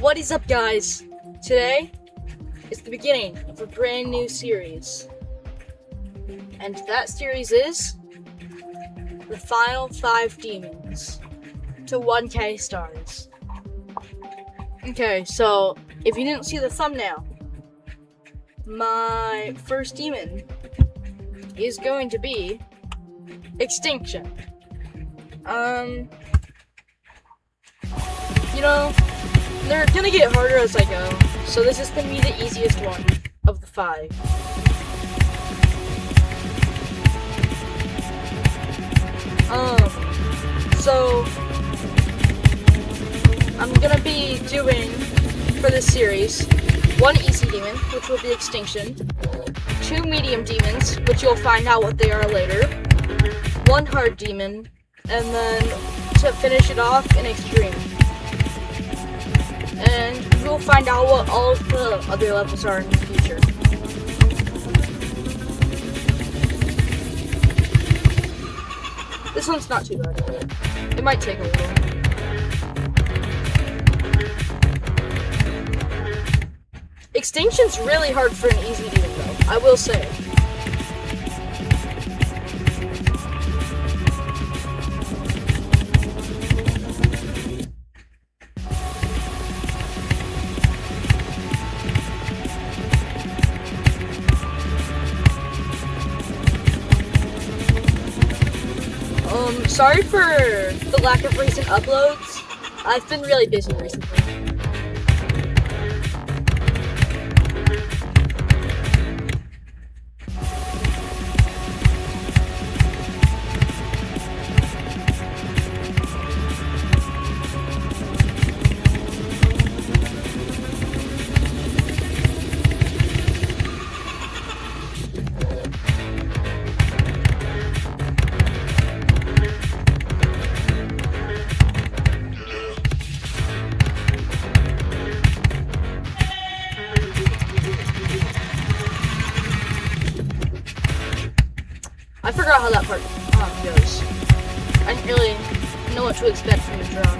What is up, guys? Today is the beginning of a brand new series, and that series is the final 5 demons to 1K stars. Okay, so if you didn't see the thumbnail, my first demon is going to be Extinction. They're gonna get harder as I go, so this is gonna be the easiest one of the 5. So I'm gonna be doing for this series 1 easy demon, which will be Extinction, 2 medium demons, which you'll find out what they are later, 1 hard demon, and then to finish it off, an extreme. And we'll find out what all of the other levels are in the future. This one's not too bad. It might take a little. Extinction's really hard for an easy demon though, I will say. Sorry for the lack of recent uploads. I've been really busy recently. I forgot how that part goes. I didn't really know what to expect from the drop.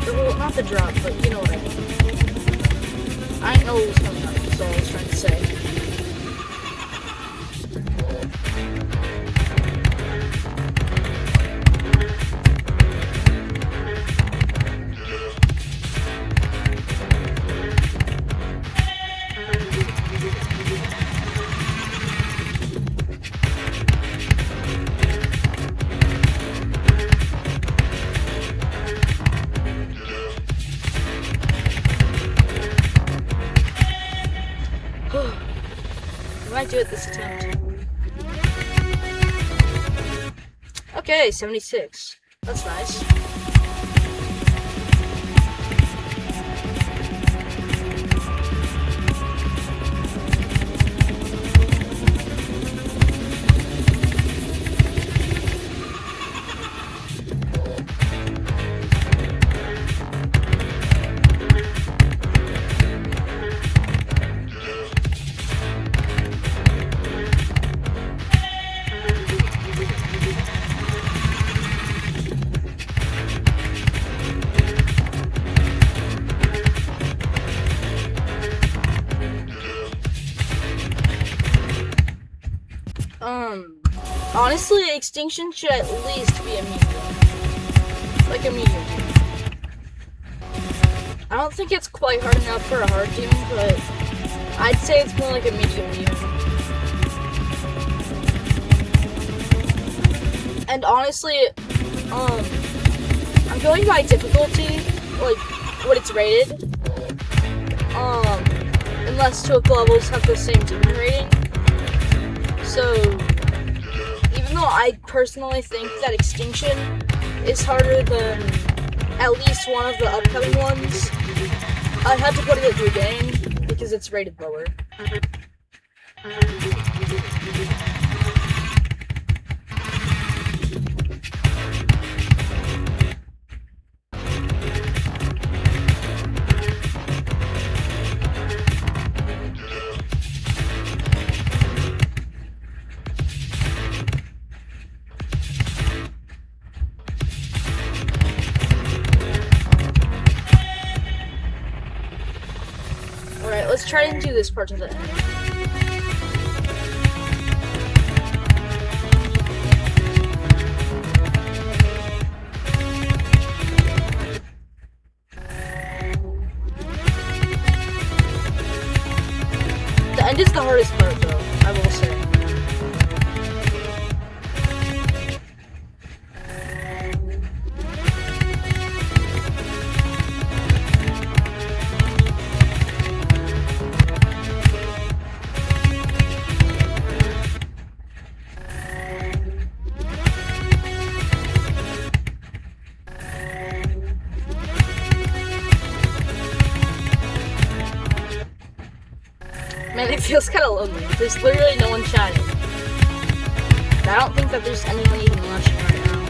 Well, not the drop, but you know what I mean. I didn't know what was coming up, that's all I was trying to say. I might do it this attempt. Okay, 76. That's nice. Honestly, Extinction should at least be a medium. Like a medium demon. I don't think it's quite hard enough for a hard demon, but I'd say it's more like a medium demon. And honestly, I'm going by difficulty, like what it's rated. Unless 2 levels have the same demon rating. So, even though I personally think that Extinction is harder than at least one of the upcoming ones, I had to put it at the beginning because it's rated lower. try and do this part to the end. The end is the hardest part, though, I will say. Man, it feels kind of lonely. There's literally no one chatting. I don't think that there's anyone even watching right now.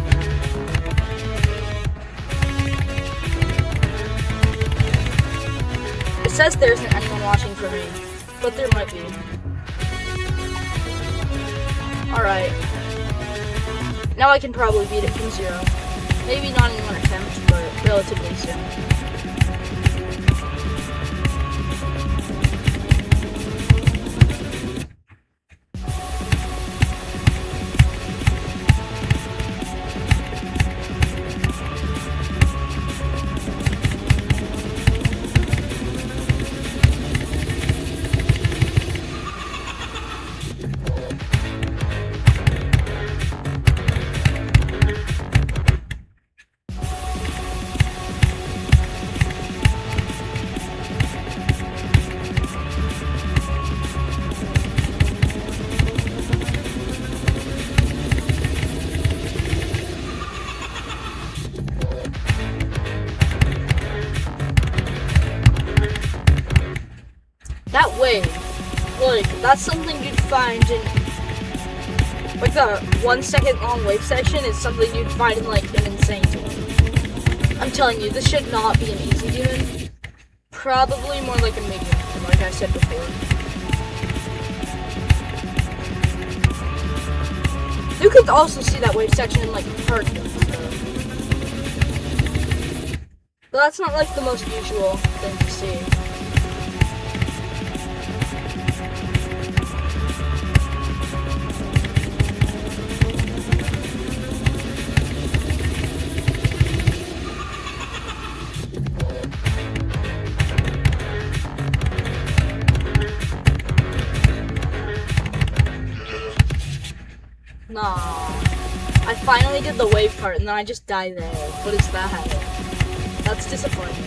It says there isn't anyone watching for me, but there might be. Alright. Now I can probably beat it from 0. Maybe not in one attempt, but relatively soon. That wave, like, that's something you'd find in, like, the 1 second long wave section is something you'd find in, like, an insane demon. I'm telling you, this should not be an easy demon. Probably more like a medium demon, like I said before. You could also see that wave section in, like, hard games, though. But that's not, like, the most usual thing to see. Nah, I finally did the wave part and then I just died there. What is that? That's disappointing.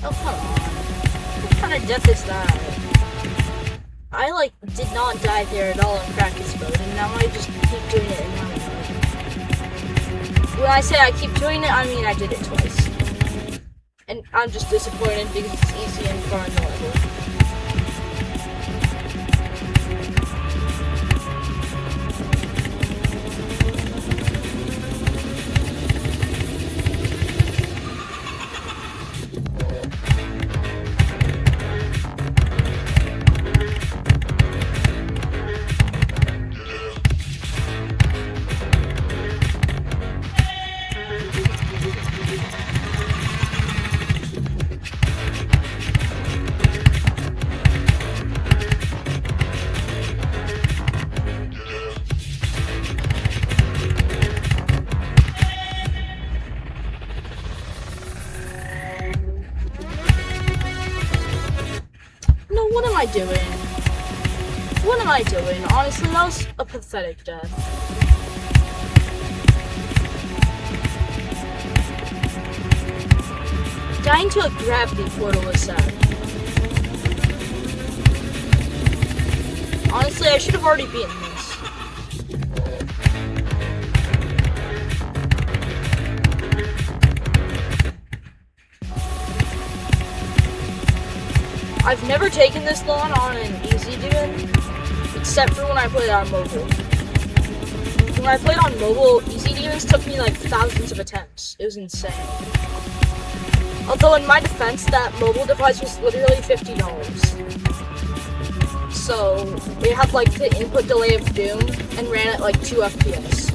Oh, come on. What kind of death is that? I, like, did not die there at all in practice mode, and now I just keep doing it in normal mode. When I say I keep doing it, I mean I did it twice. And I'm just disappointed because it's easy and far in the level. What am I doing? What am I doing? Honestly, that was a pathetic death. Dying to a gravity portal was sad. Honestly, I should have already beaten this. I've never taken this long on an easy demon, except for when I played on mobile. When I played on mobile, easy demons took me like thousands of attempts. It was insane. Although in my defense, that mobile device was literally $50. So it had like the input delay of Doom and ran at like 2 FPS.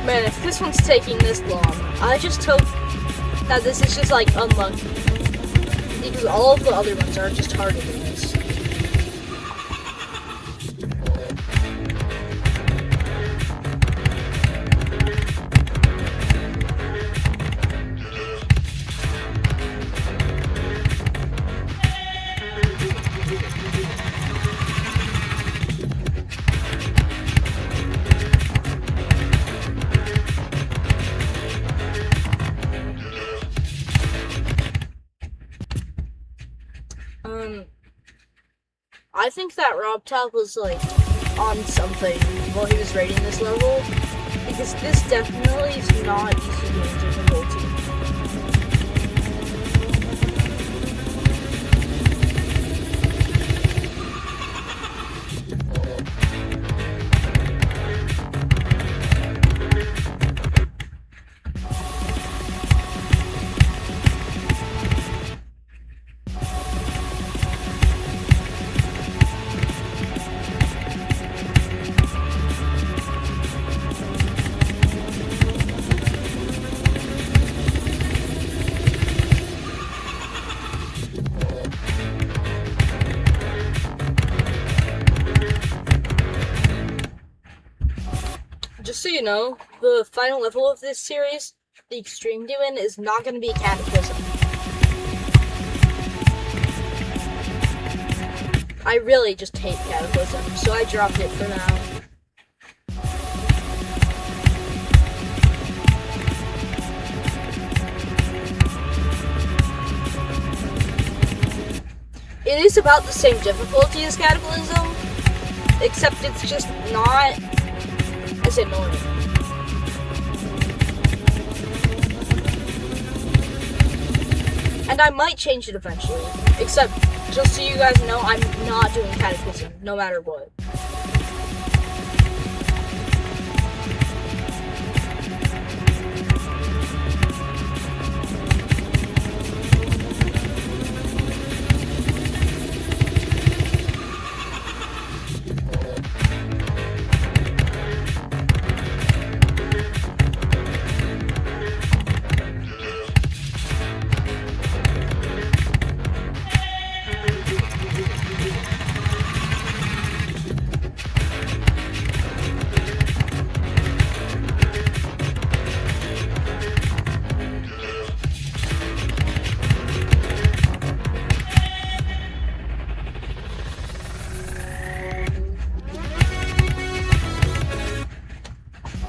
Man, if this one's taking this long, I just hope that this is just like unlucky. Because all of the other ones are just harder than this. I think that RobTop was like on something while he was rating this level, because this definitely is not easy game difficulty. Just so you know, the final level of this series, the Extreme Demon, is not going to be Cataclysm. I really just hate Cataclysm, so I dropped it for now. It is about the same difficulty as Cataclysm, except it's just not as annoying. And I might change it eventually, except just so you guys know, I'm not doing Cataclysm, no matter what.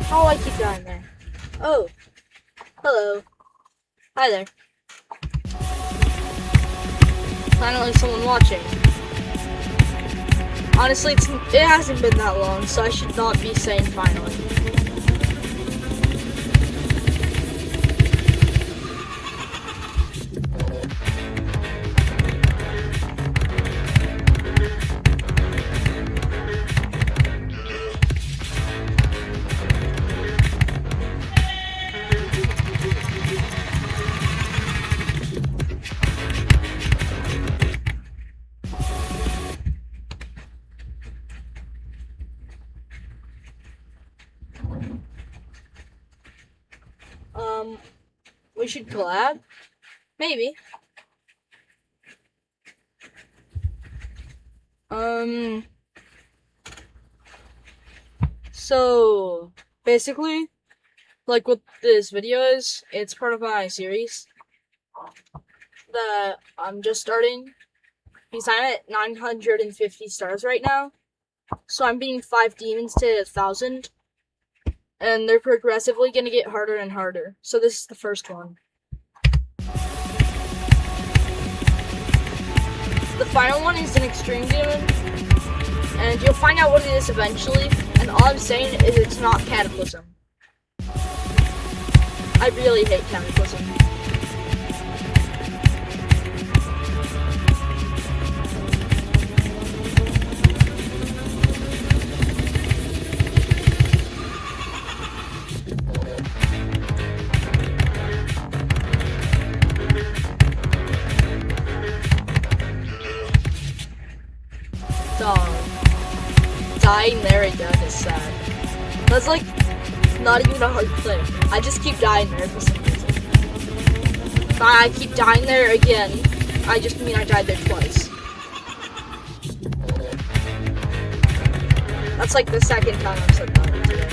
How do I keep dying there? Oh. Hello. Hi there. Finally someone watching. Honestly, it hasn't been that long, so I should not be saying finally. We should collab? Maybe. So, basically, like what this video is, it's part of my series that I'm just starting. Because I'm at 950 stars right now. So I'm beating 5 demons to 1,000. And they're progressively going to get harder and harder. So this is the first one. The final one is an extreme demon. And you'll find out what it is eventually. And all I'm saying is it's not Cataclysm. I really hate Cataclysm. Dog. Dying there again is sad. That's like not even a hard clip. I just keep dying there for some reason. If I keep dying there again, I just mean I died there twice. That's like the second time I've said that today.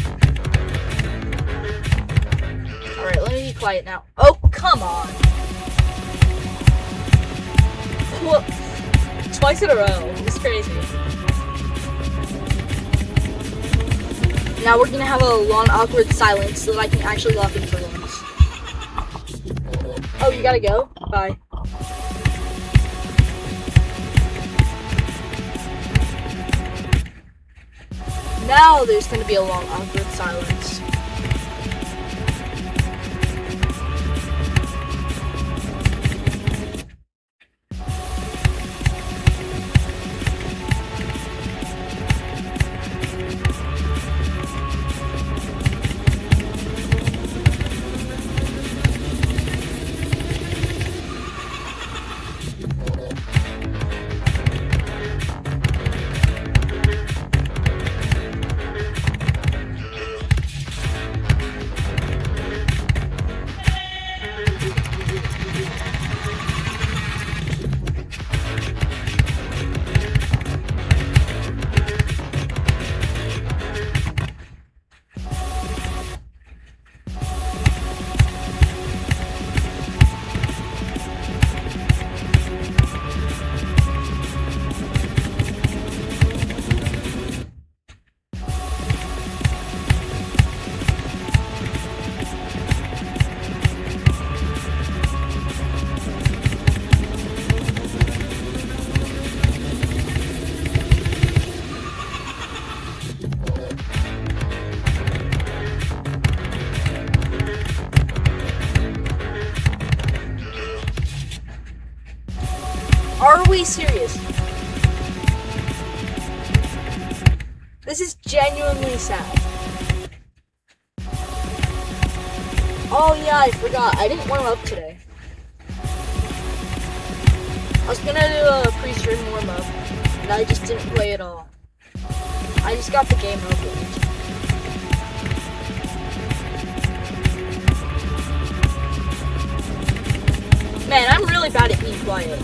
Alright, let me be quiet now. Oh, come on! Well, twice in a row. It's crazy. Now we're gonna have a long, awkward silence so that I can actually lock in for once. Oh, you gotta go? Bye. Now there's gonna be a long, awkward silence. Are we serious? This is genuinely sad. Oh yeah, I forgot. I didn't warm up today. I was gonna do a pre-stream warm-up, and I just didn't play at all. I just got the game opened. Man, I'm really bad at being quiet.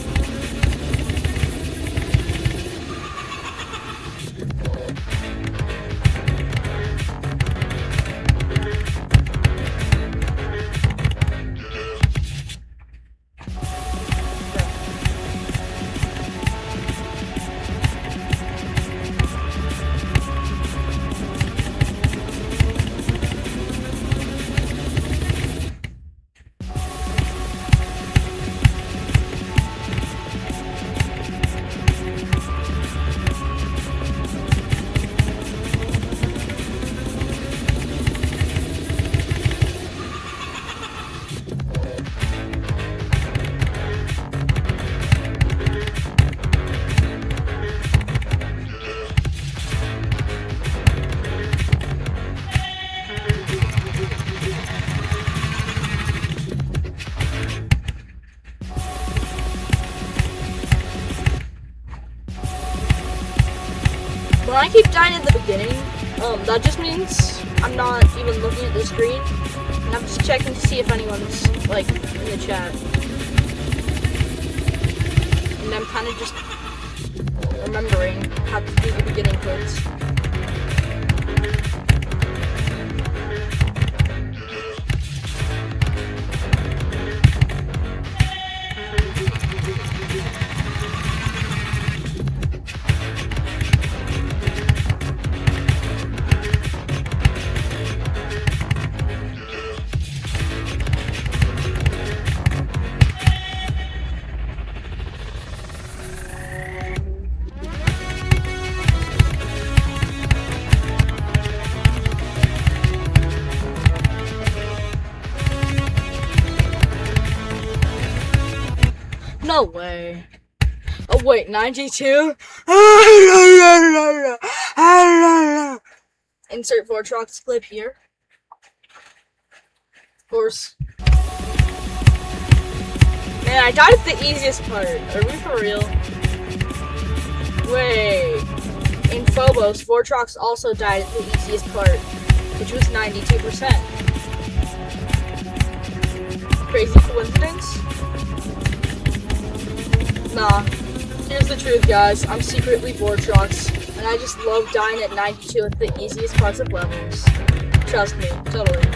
When I keep dying at the beginning, that just means I'm not even looking at the screen. And I'm just checking to see if anyone's, like, in the chat. And I'm kind of just remembering how to do the beginning quotes. No way. Oh wait, 92? Insert Vortrox clip here. Of course. Man, I died at the easiest part. Are we for real? Wait. In Phobos, Vortrox also died at the easiest part, which was 92%. Crazy coincidence? Nah, here's the truth, guys. I'm secretly Vortrox, and I just love dying at 92 at the easiest parts of levels. Trust me, totally.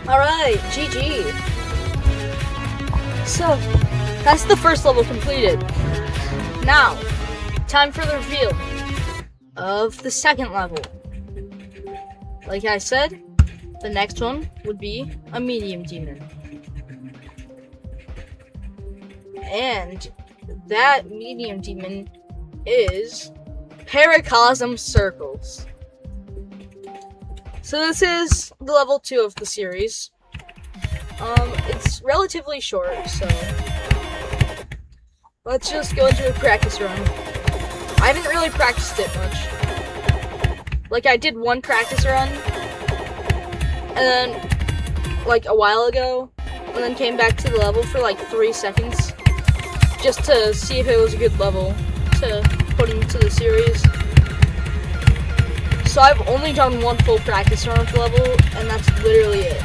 Alright, GG. So, that's the first level completed. Now, time for the reveal of the second level. Like I said, the next one would be a medium demon. And that medium demon is Paracosm Circles. So this is the level 2 of the series. It's relatively short, so let's just go into a practice run. I haven't really practiced it much. Like, I did one practice run, and then, like, a while ago, and then came back to the level for, like, 3 seconds, just to see if it was a good level to put into the series. So I've only done one full practice run of the level, and that's literally it.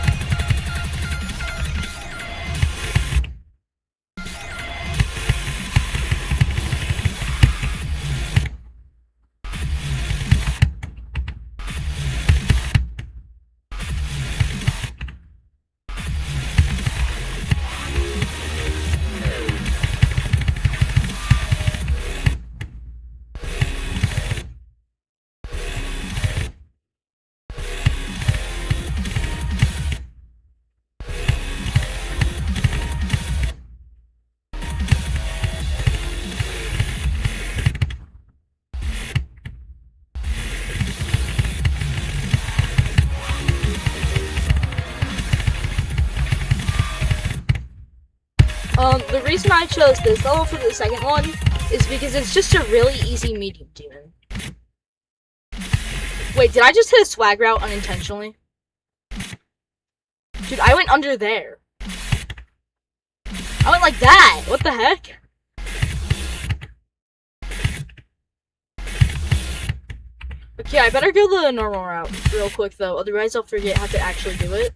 The reason I chose this level for the second one is because it's just a really easy medium demon. Wait, did I just hit a swag route unintentionally? Dude, I went under there. I went like that! What the heck? Okay, I better go the normal route real quick though, otherwise I'll forget how to actually do it.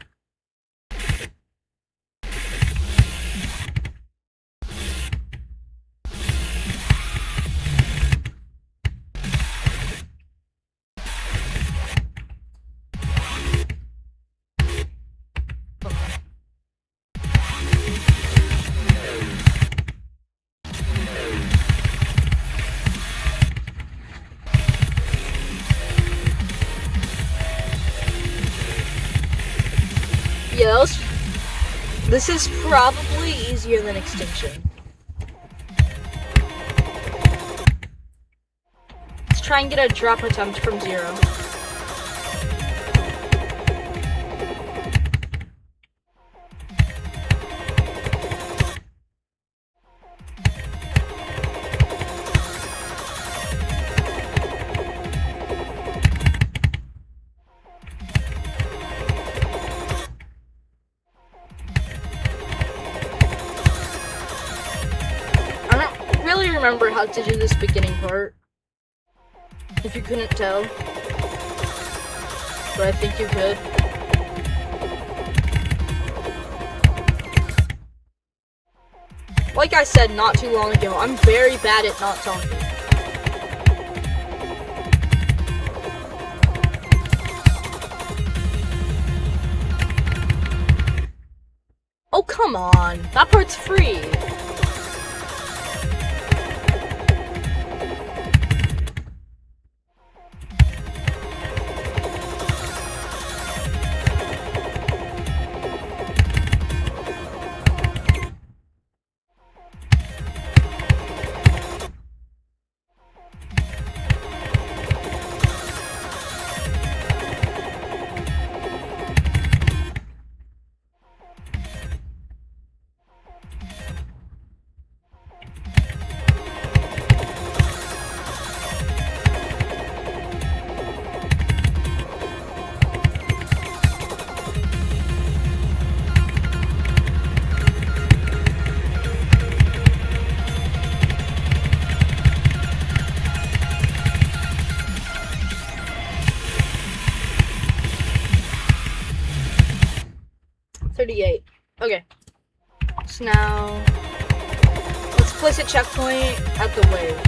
Yeah, this is probably easier easier than extinction. Let's try and get a drop attempt from 0. Remember how to do this beginning part, if you couldn't tell, but I think you could. Like I said not too long ago, I'm very bad at not talking. Oh, come on, that part's free. Okay, so now let's place a checkpoint at the wave.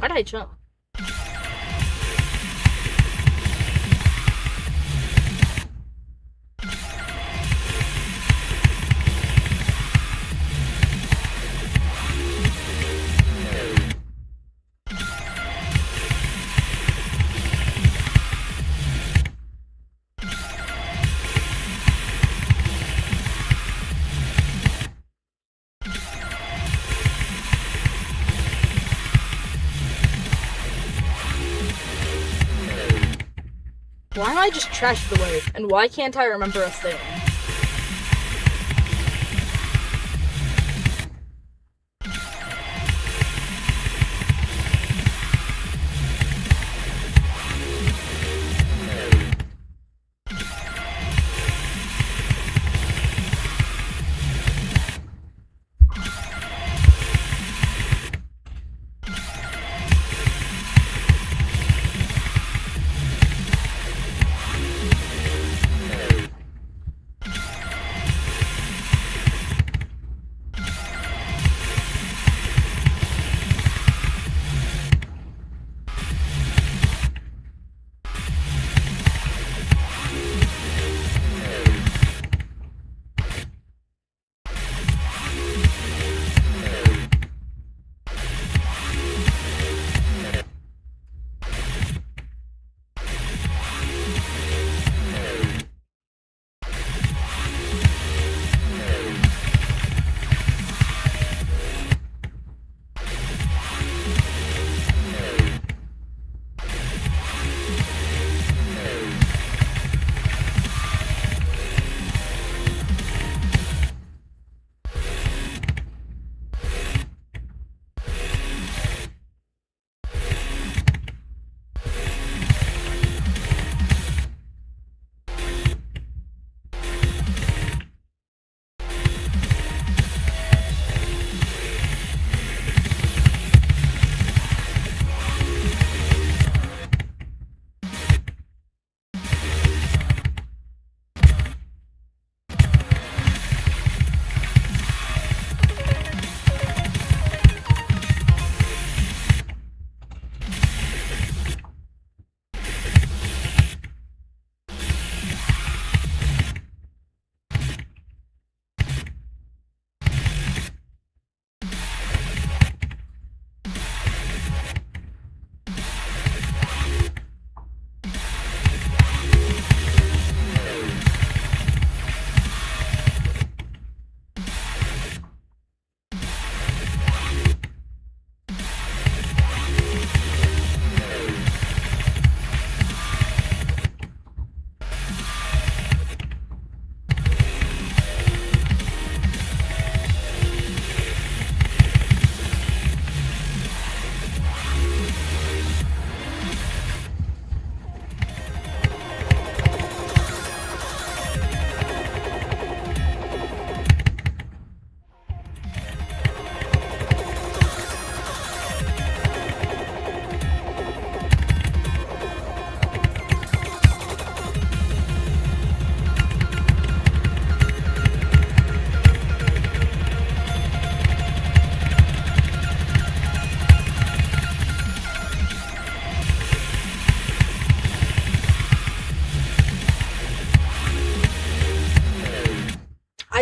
Why did I jump? Why am I just trash the wave? And why can't I remember a thing?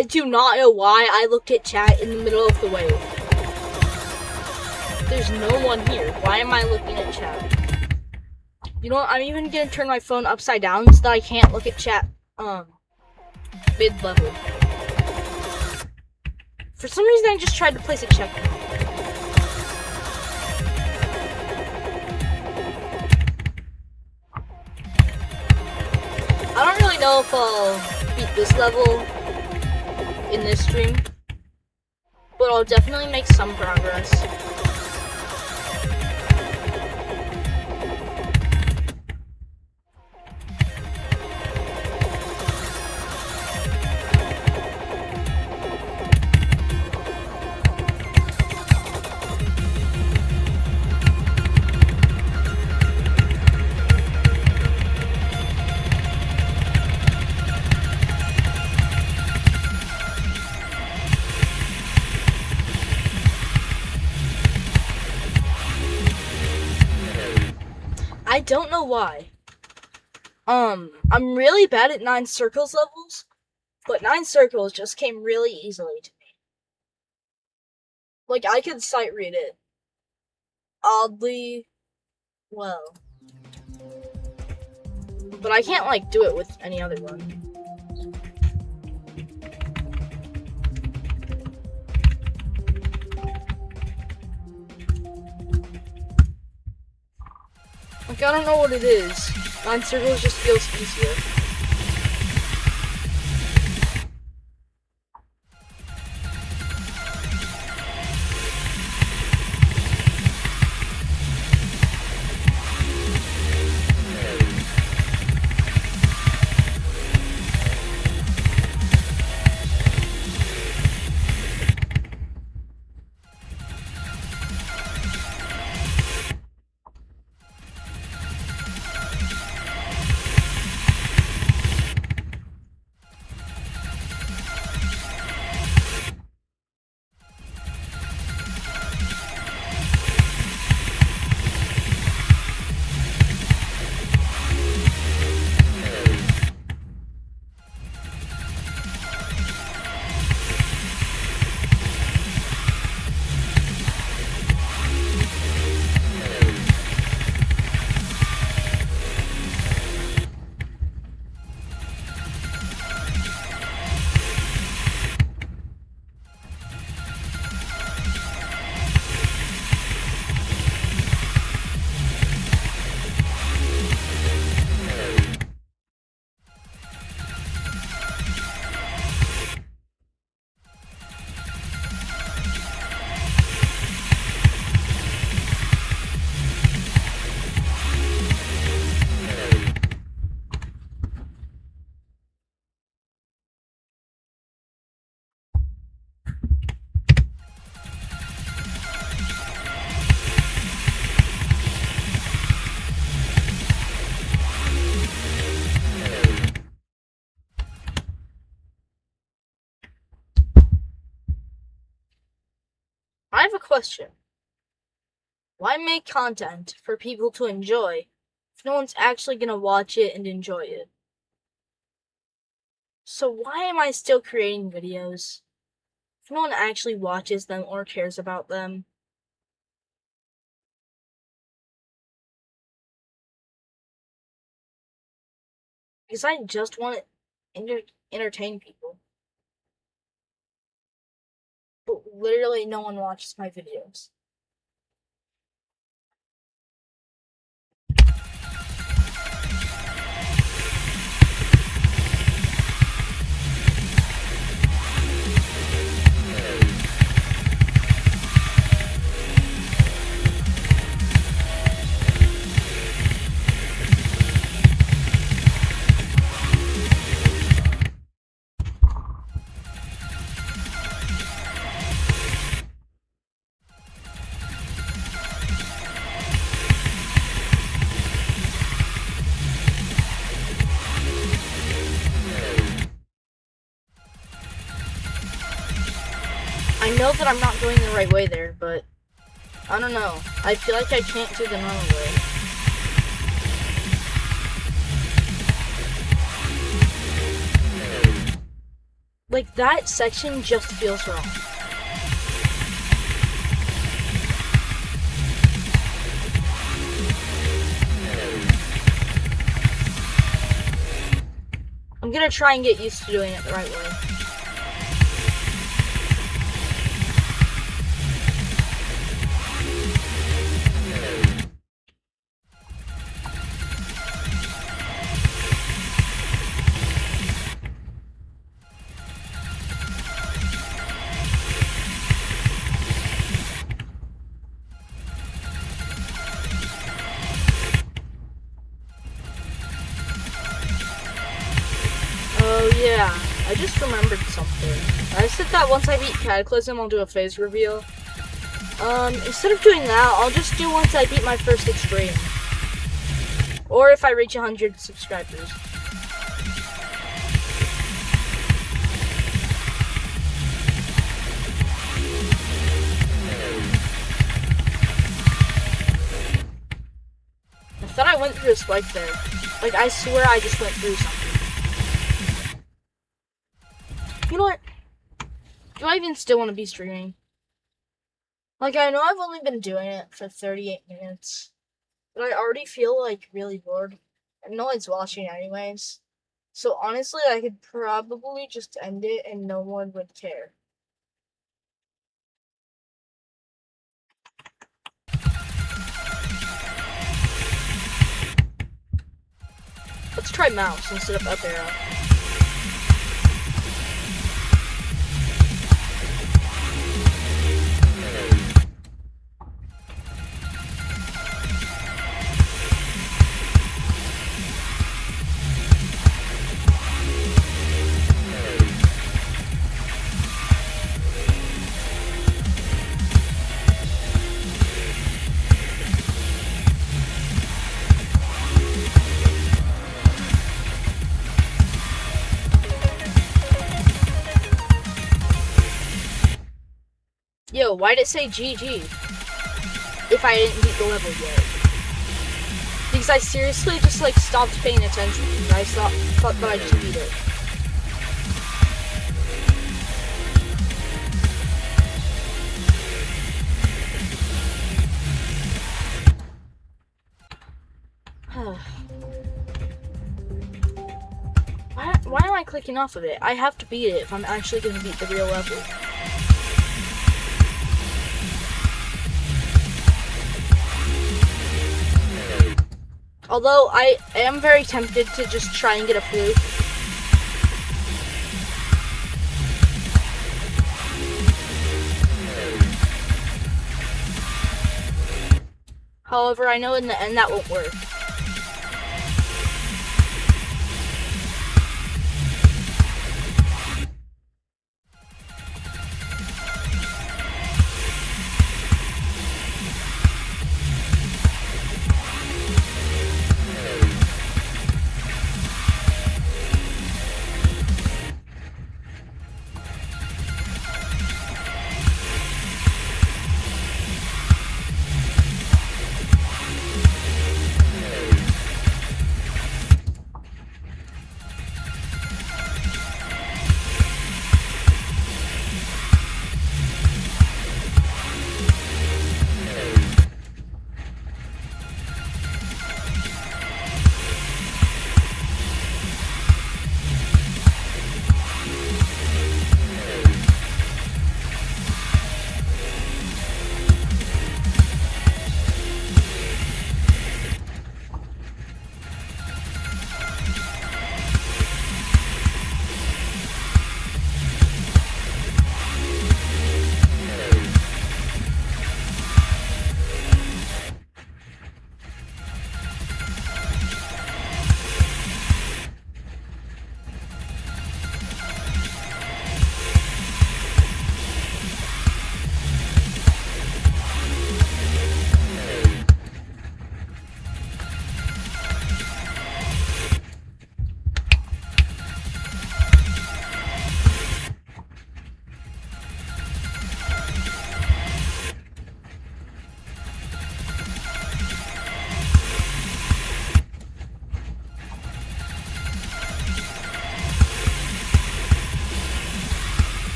I do not know why I looked at chat in the middle of the wave. There's no one here. Why am I looking at chat? You know what? I'm even gonna turn my phone upside down so that I can't look at chat mid-level. For some reason I just tried to place a check. I don't really know if I'll beat this level in this stream, but I'll definitely make some progress. I don't know why. I'm really bad at 9 circles levels, but 9 circles just came really easily to me. Like, I could sight read it oddly well. But I can't, like, do it with any other one. Like, I don't know what it is. 9 circles just feels easier. I have a question. Why make content for people to enjoy if no one's actually gonna watch it and enjoy it? So why am I still creating videos if no one actually watches them or cares about them? Because I just want to entertain people. But literally no one watches my videos. I know that I'm not going the right way there, but I don't know. I feel like I can't do the normal way. Like, that section just feels wrong. I'm gonna try and get used to doing it the right way. Oh yeah, I just remembered something. I said that once I beat Cataclysm, I'll do a phase reveal. Instead of doing that, I'll just do once I beat my first Extreme. Or if I reach 100 subscribers. I thought I went through a spike there. Like, I swear I just went through something. You know what? Do I even still want to be streaming? Like, I know I've only been doing it for 38 minutes. But I already feel, like, really bored. And no one's watching anyways. So, honestly, I could probably just end it and no one would care. Let's try mouse instead of up arrow. Yo, why'd it say GG if I didn't beat the level yet? Because I seriously just, like, stopped paying attention. I thought that I just beat it. Why am I clicking off of it? I have to beat it if I'm actually going to beat the real level. Although, I am very tempted to just try and get a fluke. However, I know in the end that won't work.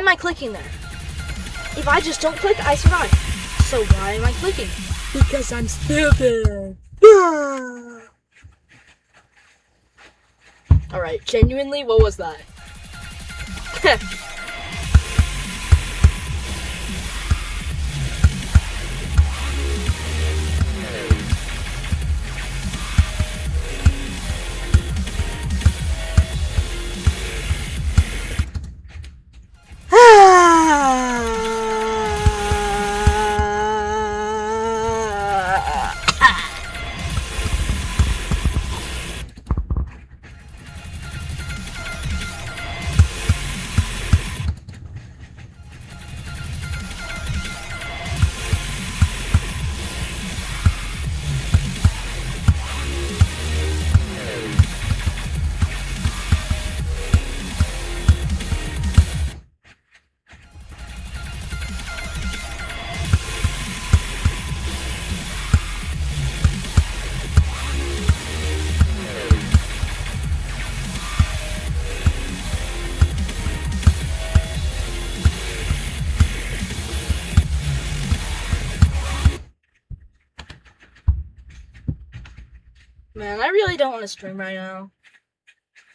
am I clicking there? If I just don't click, I survive. So why am I clicking? Because I'm stupid. Alright, genuinely, what was that? Man, I really don't want to stream right now.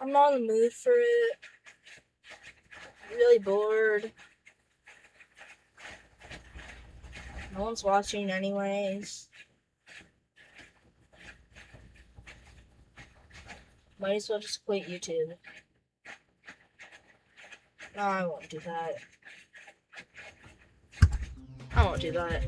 I'm not in the mood for it. I'm really bored. No one's watching anyways. Might as well just quit YouTube. No, I won't do that. I won't do that.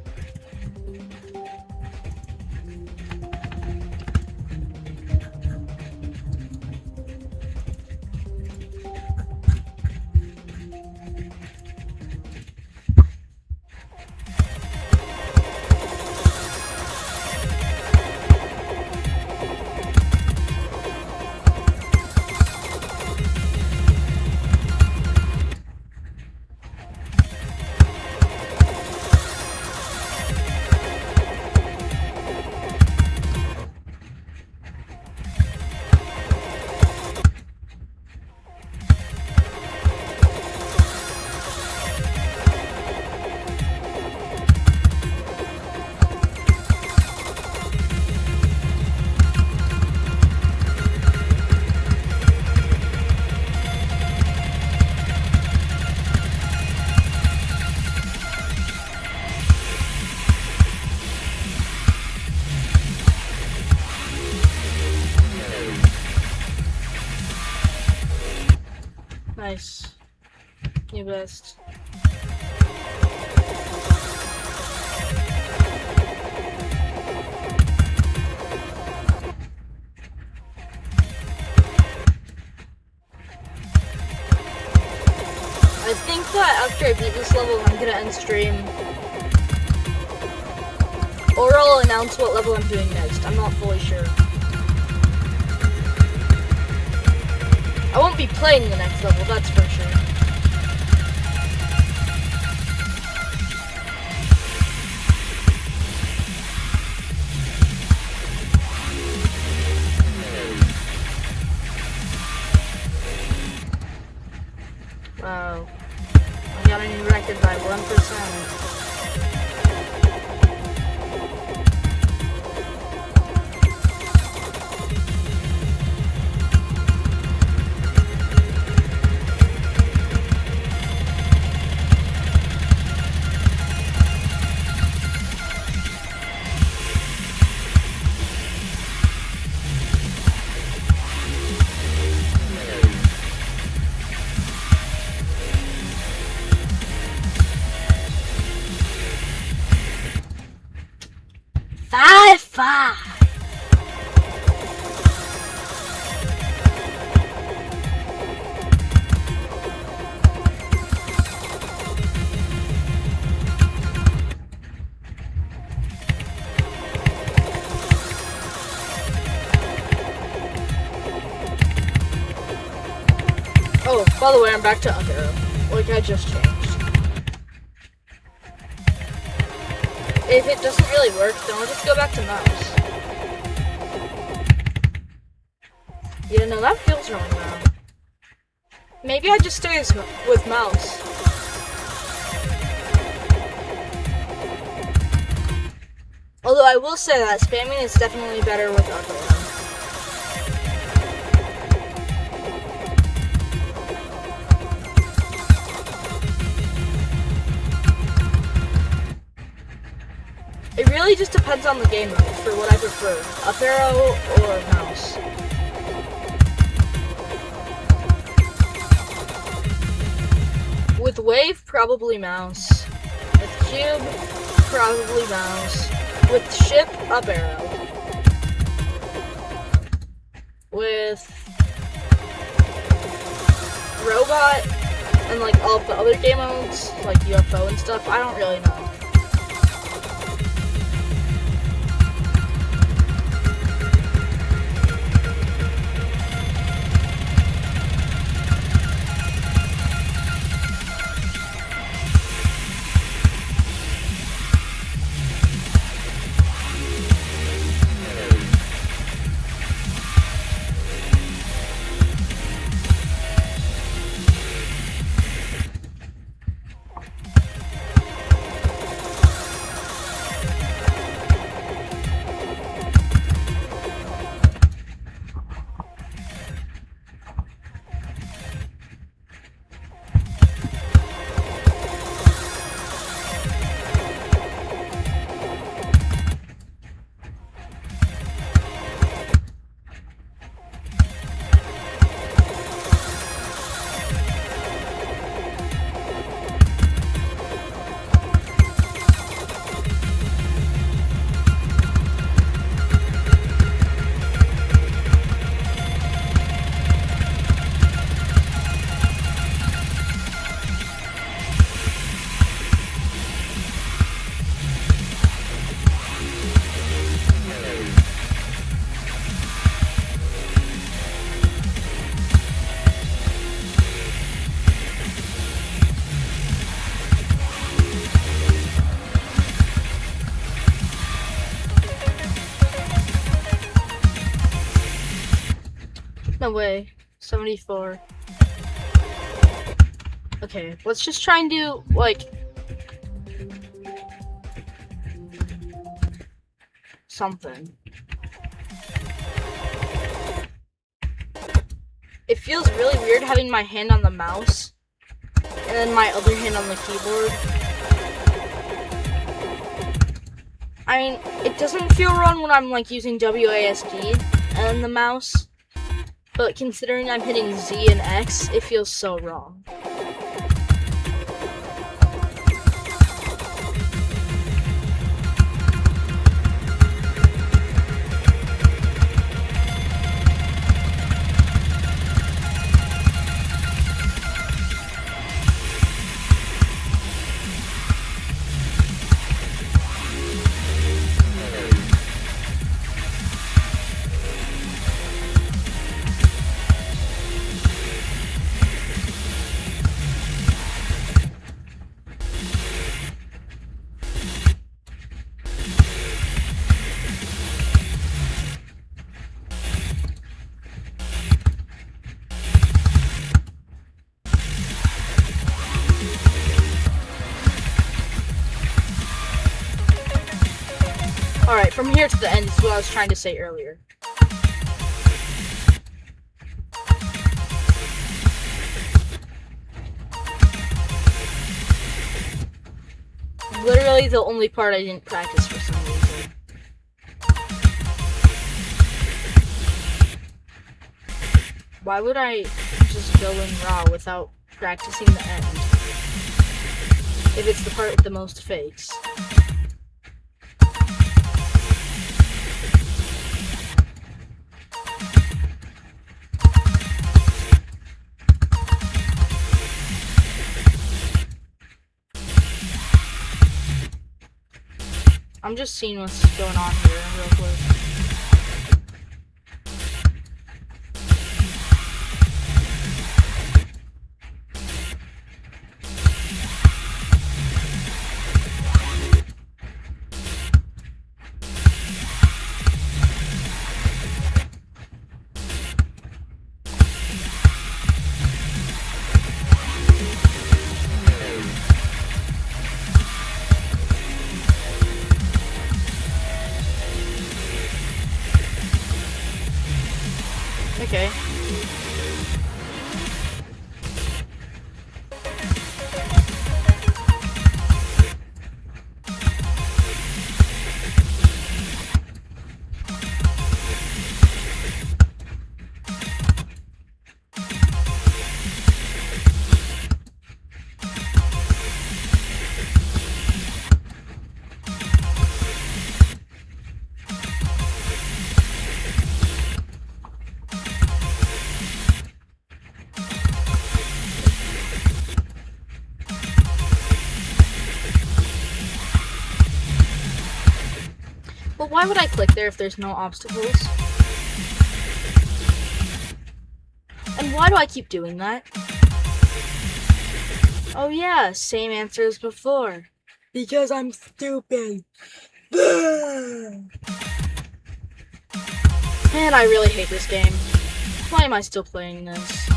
Nice. You best. I think that after I beat this level, I'm gonna end stream. Or I'll announce what level I'm doing next. I'm not fully sure. I won't be playing the next level, that's for sure. Wow. I got a new record by 1%. Five. Oh, by the way, I'm back to up arrow. Like I just changed. If it doesn't really work, then I'll just go back to mouse. Yeah, no, that feels wrong now. Maybe I just stay with mouse. Although I will say that spamming is definitely better with up arrow. It really just depends on the game mode for what I prefer, up arrow or mouse. With wave, probably mouse. With cube, probably mouse. With ship, up arrow. With robot and like all the other game modes, like UFO and stuff, I don't really know. No way. 74. Okay, let's just try and do, like, something. It feels really weird having my hand on the mouse and then my other hand on the keyboard. I mean, it doesn't feel wrong when I'm, like, using WASD and the mouse. But considering I'm hitting Z and X, it feels so wrong. Alright, from here to the end is what I was trying to say earlier. Literally the only part I didn't practice for some reason. Why would I just go in raw without practicing the end? If it's the part with the most fakes. I'm just seeing what's going on here real quick. Okay. But why would I click there if there's no obstacles? And why do I keep doing that? Oh yeah, same answer as before. Because I'm stupid. Man, I really hate this game. Why am I still playing this?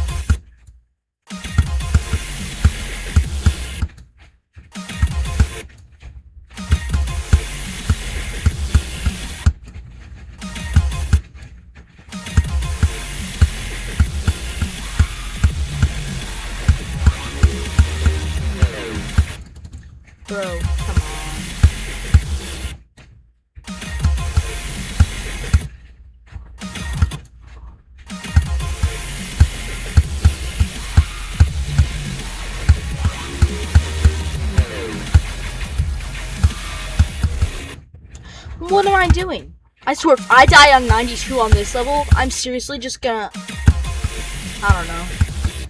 Bro, come on. What am I doing? I swear, if I die on 92 on this level, I'm seriously just gonna... I don't know.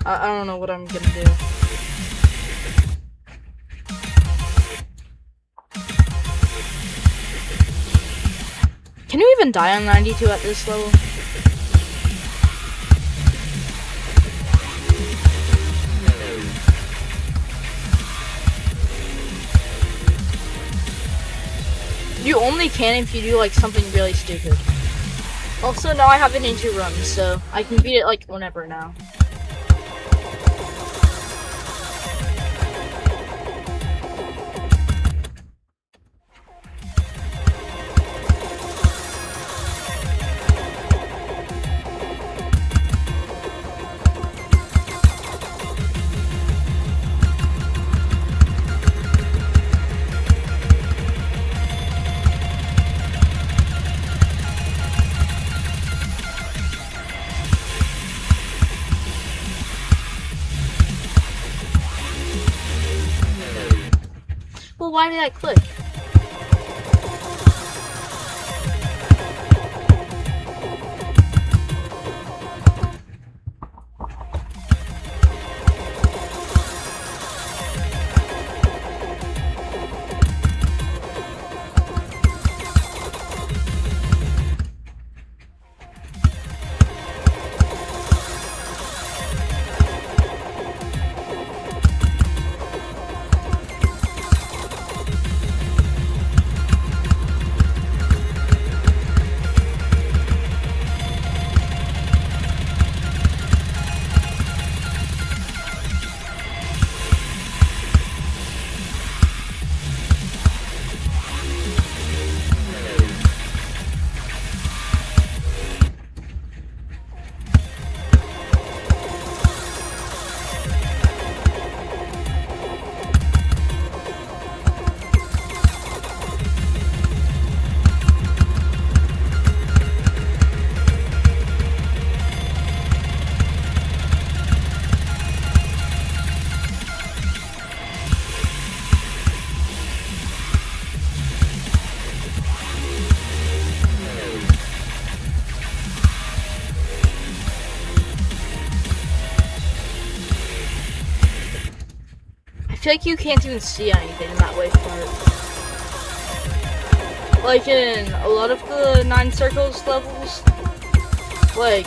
I don't know what I'm gonna do. Can you even die on 92 at this level? You only can if you do like something really stupid. Also, now I have it in 2 runs, so I can beat it like whenever now. Well, why did I click? I feel like you can't even see anything in that wave part. Like in a lot of the 9 circles levels, like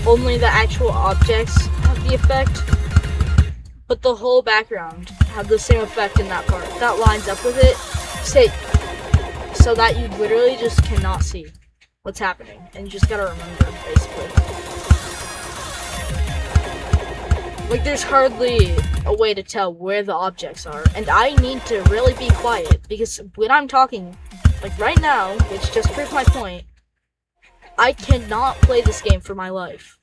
only the actual objects have the effect, but the whole background have the same effect in that part. That lines up with it, so that you literally just cannot see what's happening, and you just gotta remember, basically. Like, there's hardly a way to tell where the objects are, and I need to really be quiet, because when I'm talking, like right now, which just proves my point, I cannot play this game for my life.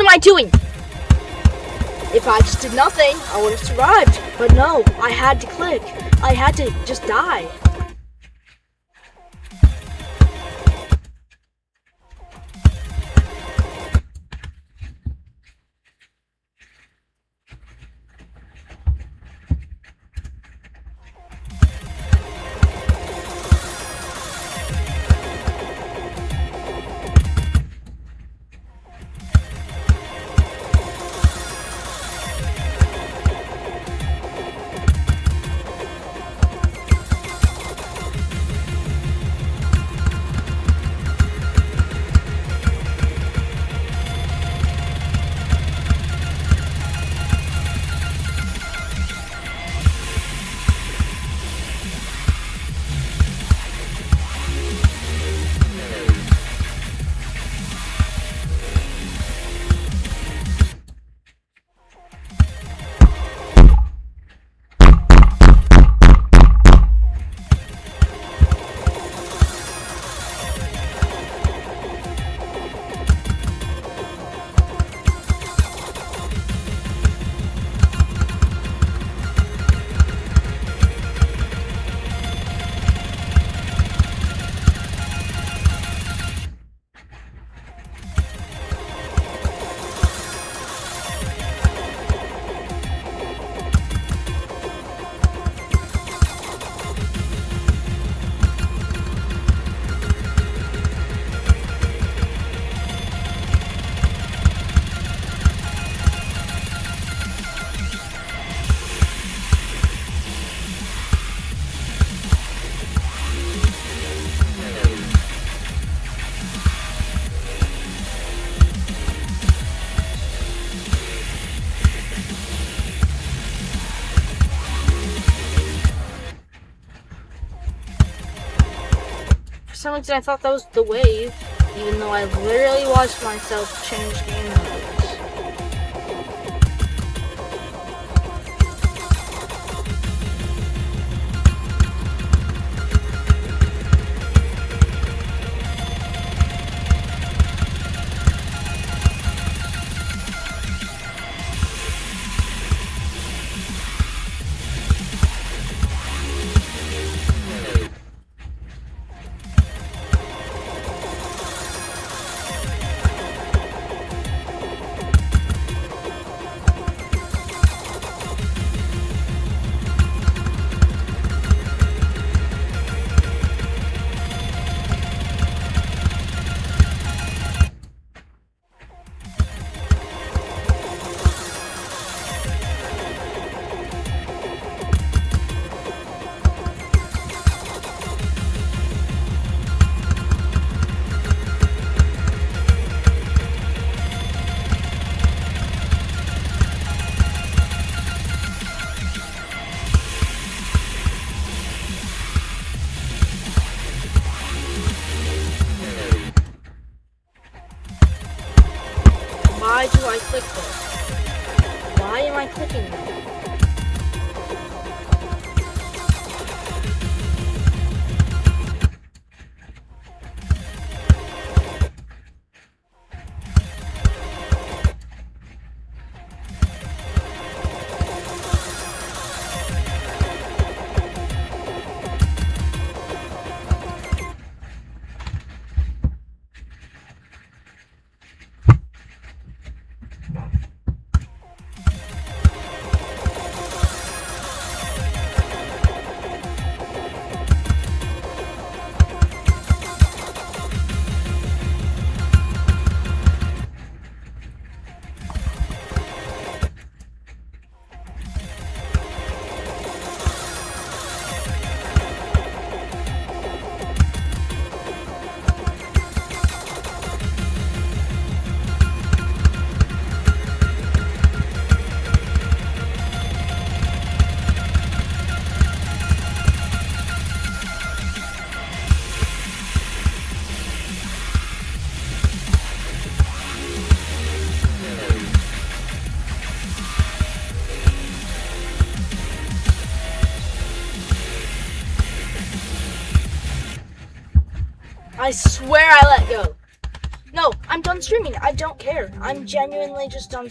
am I doing? If I just did nothing, I would have survived. But no, I had to click. I had to just die. For some reason, I thought that was the wave, even though I literally watched myself change game modes. Why do I click this? Why am I clicking that? I swear I let go. No, I'm done streaming. I don't care. I'm genuinely just done